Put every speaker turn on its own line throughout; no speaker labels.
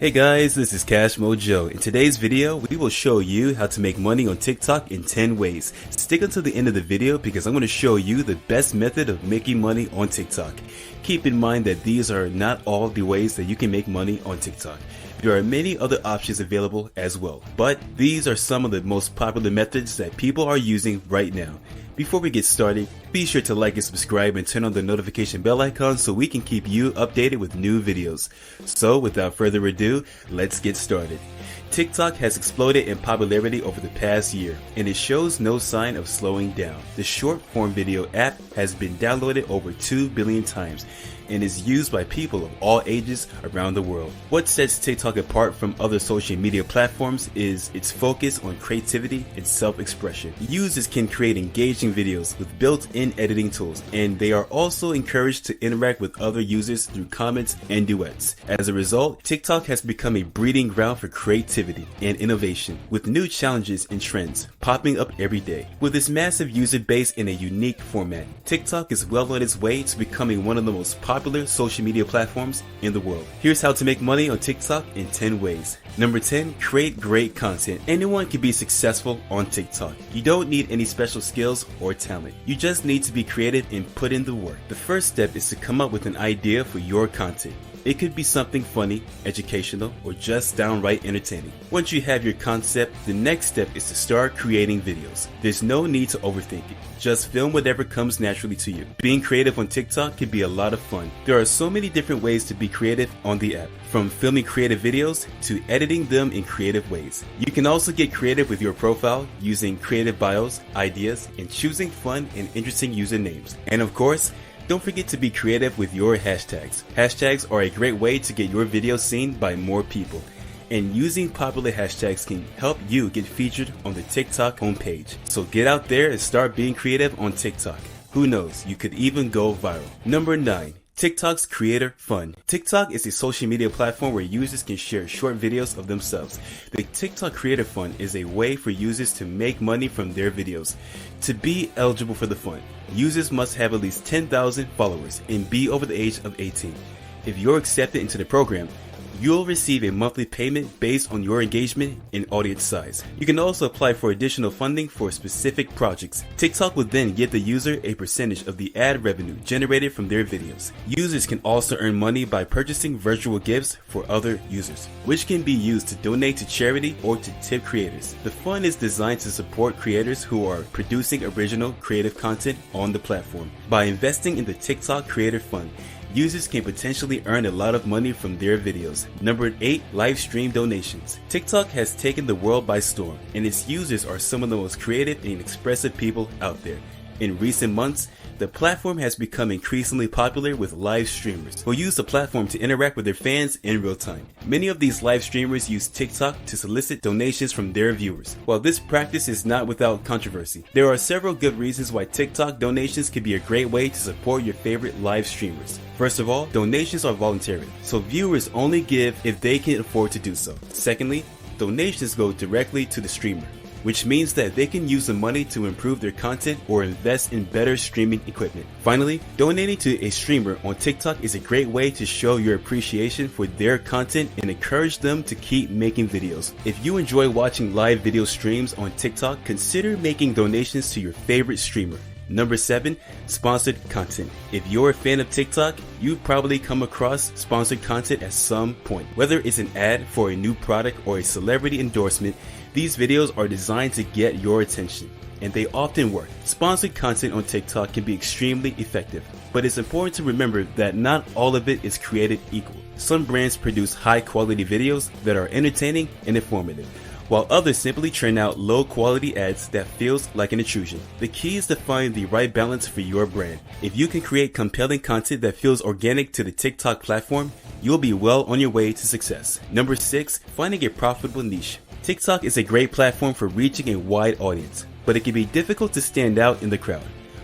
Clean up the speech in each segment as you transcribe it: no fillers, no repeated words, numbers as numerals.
Hey guys, this is Mojo. In today's video, we will show you how to make money on TikTok in 10 ways. Stick until the end of the video because I'm going to show you the best method of making money on TikTok. Keep in mind that these are not all the ways that you can make money on TikTok. There are many other options available as well, but these are some of the most popular methods that people are using right now. Before we get started, be sure to like and subscribe and turn on the notification bell icon so we can keep you updated with new videos. So without further ado, let's get started. TikTok has exploded in popularity over the past year, and it shows no sign of slowing down. The short form video app has been downloaded over 2 billion times and is used by people of all ages around the world. What sets TikTok apart from other social media platforms is its focus on creativity and self-expression. Users can create engaging videos with built-in editing tools, and they are also encouraged to interact with other users through comments and duets. As a result, TikTok has become a breeding ground for creativity and innovation, with new challenges and trends popping up every day. With its massive user base in a unique format, TikTok is well on its way to becoming one of the most popular social media platforms in the world. Here's how to make money on TikTok in 10 ways. Number 10, create great content. Anyone can be successful on TikTok. You don't need any special skills or talent. You just need to be creative and put in the work. The first step is to come up with an idea for your content. It could be something funny, educational, or just downright entertaining. Once you have your concept, the next step is to start creating videos. There's no need to overthink it. Just film whatever comes naturally to you. Being creative on TikTok can be a lot of fun. There are so many different ways to be creative on the app, from filming creative videos to editing them in creative ways. You can also get creative with your profile using creative bios, ideas, and choosing fun and interesting usernames. And of course, don't forget to be creative with your hashtags. Hashtags are a great way to get your video seen by more people, and using popular hashtags can help you get featured on the TikTok homepage. So get out there and start being creative on TikTok. Who knows, you could even go viral. Number 9. TikTok's Creator Fund. TikTok is a social media platform where users can share short videos of themselves. The TikTok Creator Fund is a way for users to make money from their videos. To be eligible for the fund, users must have at least 10,000 followers and be over the age of 18. If you're accepted into the program, you'll receive a monthly payment based on your engagement and audience size. You can also apply for additional funding for specific projects. TikTok will then give the user a percentage of the ad revenue generated from their videos. Users can also earn money by purchasing virtual gifts for other users, which can be used to donate to charity or to tip creators. The fund is designed to support creators who are producing original creative content on the platform. By investing in the TikTok Creator Fund, users can potentially earn a lot of money from their videos. Number 8, live stream donations. TikTok has taken the world by storm, and its users are some of the most creative and expressive people out there. In recent months, the platform has become increasingly popular with live streamers who use the platform to interact with their fans in real time. Many of these live streamers use TikTok to solicit donations from their viewers. While this practice is not without controversy, there are several good reasons why TikTok donations can be a great way to support your favorite live streamers. First of all, donations are voluntary, so viewers only give if they can afford to do so. Secondly, donations go directly to the streamer, which means that they can use the money to improve their content or invest in better streaming equipment. Finally, donating to a streamer on TikTok is a great way to show your appreciation for their content and encourage them to keep making videos. If you enjoy watching live video streams on TikTok, consider making donations to your favorite streamer. Number 7, sponsored content. If you're a fan of TikTok, you've probably come across sponsored content at some point. Whether it's an ad for a new product or a celebrity endorsement, these videos are designed to get your attention, and they often work. Sponsored content on TikTok can be extremely effective, but it's important to remember that not all of it is created equal. Some brands produce high-quality videos that are entertaining and informative, while others simply churn out low-quality ads that feels like an intrusion. The key is to find the right balance for your brand. If you can create compelling content that feels organic to the TikTok platform, you'll be well on your way to success. Number 6, finding a profitable niche. TikTok is a great platform for reaching a wide audience, but it can be difficult to stand out in the crowd.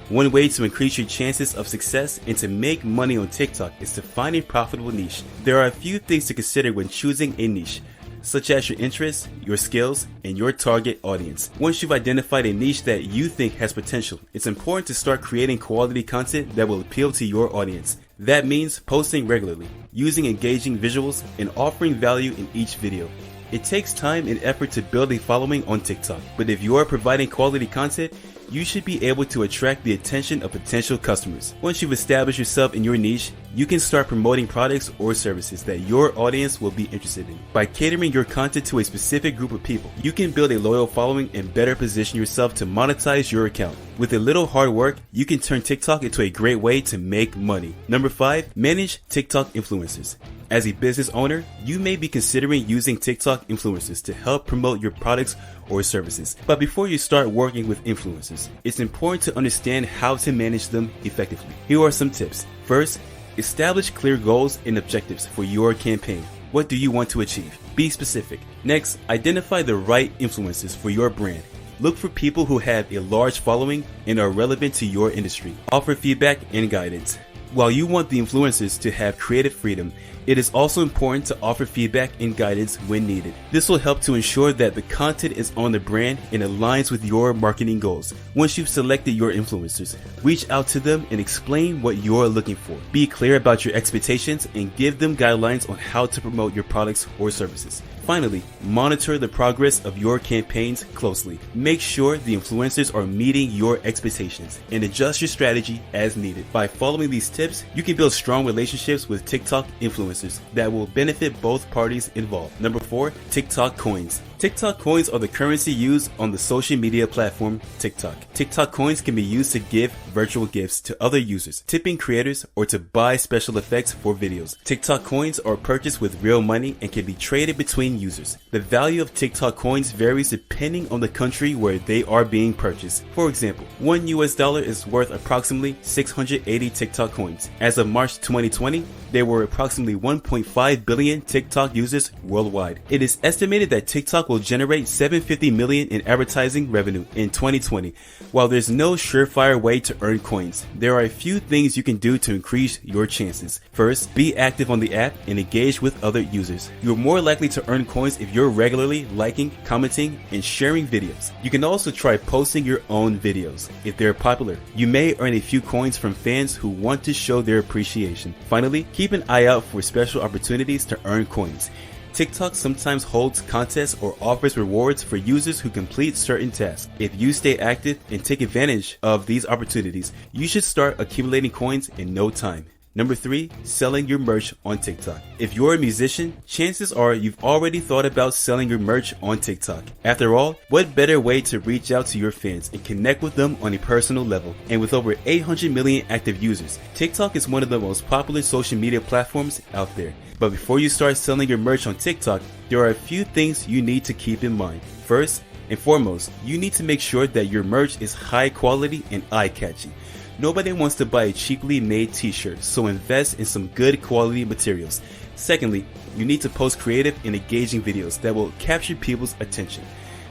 One way to increase your chances of success and to make money on TikTok is to find a profitable niche. There are a few things to consider when choosing a niche, such as your interests, your skills, and your target audience. Once you've identified a niche that you think has potential, it's important to start creating quality content that will appeal to your audience. That means posting regularly, using engaging visuals, and offering value in each video. It takes time and effort to build a following on TikTok, but if you are providing quality content, you should be able to attract the attention of potential customers. Once you've established yourself in your niche, you can start promoting products or services that your audience will be interested in. By catering your content to a specific group of people, you can build a loyal following and better position yourself to monetize your account. With a little hard work, you can turn TikTok into a great way to make money. Number 5, manage TikTok influencers. As a business owner, you may be considering using TikTok influencers to help promote your products or services. But before you start working with influencers, it's important to understand how to manage them effectively. Here are some tips. First, establish clear goals and objectives for your campaign. What do you want to achieve? Be specific. Next, identify the right influencers for your brand. Look for people who have a large following and are relevant to your industry. Offer feedback and guidance. While you want the influencers to have creative freedom, it is also important to offer feedback and guidance when needed. This will help to ensure that the content is on the brand and aligns with your marketing goals. Once you've selected your influencers, reach out to them and explain what you're looking for. Be clear about your expectations and give them guidelines on how to promote your products or services. Finally, monitor the progress of your campaigns closely. Make sure the influencers are meeting your expectations and adjust your strategy as needed. By following these tips, you can build strong relationships with TikTok influencers that will benefit both parties involved. Number 4, TikTok coins. TikTok coins are the currency used on the social media platform TikTok. TikTok coins can be used to give virtual gifts to other users, tipping creators, or to buy special effects for videos. TikTok coins are purchased with real money and can be traded between users. The value of TikTok coins varies depending on the country where they are being purchased. For example, $1 is worth approximately 680 TikTok coins. As of March 2020, there were approximately 1.5 billion TikTok users worldwide. It is estimated that TikTok will generate $750 million in advertising revenue in 2020. While there's no surefire way to earn coins, there are a few things you can do to increase your chances. First, be active on the app and engage with other users. You're more likely to earn coins if you're regularly liking, commenting, and sharing videos. You can also try posting your own videos. If they're popular, you may earn a few coins from fans who want to show their appreciation. Finally, keep an eye out for special opportunities to earn coins. TikTok sometimes holds contests or offers rewards for users who complete certain tasks. If you stay active and take advantage of these opportunities, you should start accumulating coins in no time. Number 3, selling your merch on TikTok. If you're a musician, chances are you've already thought about selling your merch on TikTok. After all, what better way to reach out to your fans and connect with them on a personal level? And with over 800 million active users, TikTok is one of the most popular social media platforms out there. But before you start selling your merch on TikTok, there are a few things you need to keep in mind. First and foremost, you need to make sure that your merch is high quality and eye-catching. Nobody wants to buy a cheaply made t-shirt, so invest in some good quality materials. Secondly, you need to post creative and engaging videos that will capture people's attention.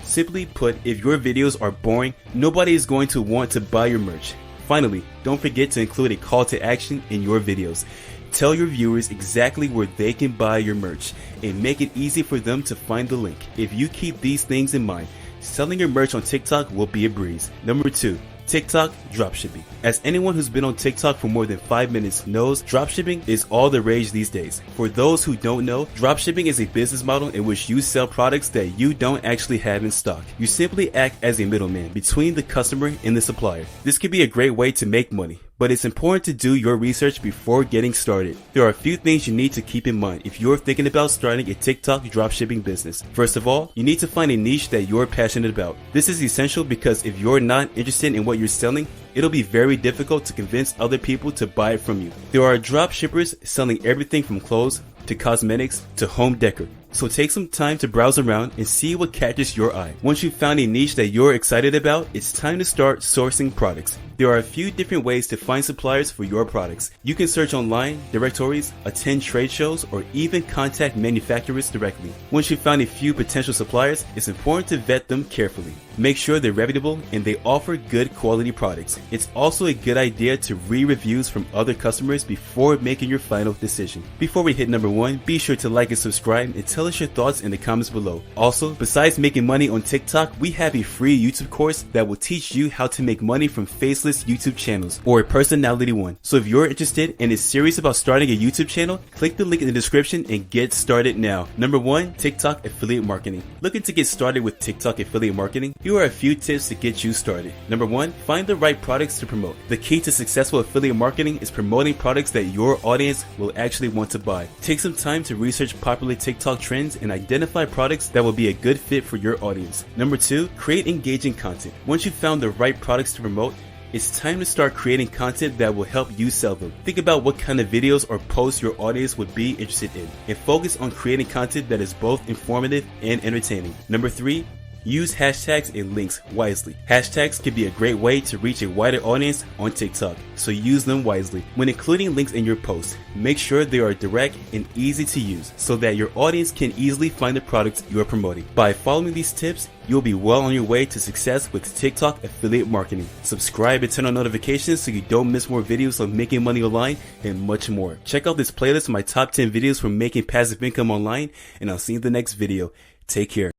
Simply put, if your videos are boring, nobody is going to want to buy your merch. Finally, don't forget to include a call to action in your videos. Tell your viewers exactly where they can buy your merch and make it easy for them to find the link. If you keep these things in mind, selling your merch on TikTok will be a breeze. Number 2, TikTok dropshipping. As anyone who's been on TikTok for more than 5 minutes knows, dropshipping is all the rage these days. For those who don't know, dropshipping is a business model in which you sell products that you don't actually have in stock. You simply act as a middleman between the customer and the supplier. This can be a great way to make money, but it's important to do your research before getting started. There are a few things you need to keep in mind if you're thinking about starting a TikTok dropshipping business. First of all, you need to find a niche that you're passionate about. This is essential because if you're not interested in what you're selling, it'll be very difficult to convince other people to buy it from you. There are drop shippers selling everything from clothes to cosmetics to home decor. So take some time to browse around and see what catches your eye. Once you've found a niche that you're excited about, it's time to start sourcing products. There are a few different ways to find suppliers for your products. You can search online, directories, attend trade shows, or even contact manufacturers directly. Once you've found a few potential suppliers, it's important to vet them carefully. Make sure they're reputable and they offer good quality products. It's also a good idea to read reviews from other customers before making your final decision. Before we hit number 1, be sure to like and subscribe and tell us your thoughts in the comments below. Also, besides making money on TikTok, we have a free YouTube course that will teach you how to make money from faceless established YouTube channels or a personality one. So if you're interested and is serious about starting a YouTube channel, click the link in the description and get started now. Number 1, TikTok affiliate marketing. Looking to get started with TikTok affiliate marketing? Here are a few tips to get you started. Number 1, find the right products to promote. The key to successful affiliate marketing is promoting products that your audience will actually want to buy. Take some time to research popular TikTok trends and identify products that will be a good fit for your audience. Number 2, create engaging content. Once you've found the right products to promote, it's time to start creating content that will help you sell them. Think about what kind of videos or posts your audience would be interested in, and focus on creating content that is both informative and entertaining. Number 3, use hashtags and links wisely. Hashtags can be a great way to reach a wider audience on TikTok, so use them wisely. When including links in your posts, make sure they are direct and easy to use so that your audience can easily find the products you are promoting. By following these tips, you'll be well on your way to success with TikTok affiliate marketing. Subscribe and turn on notifications so you don't miss more videos on making money online and much more. Check out this playlist of my top 10 videos for making passive income online, and I'll see you in the next video. Take care.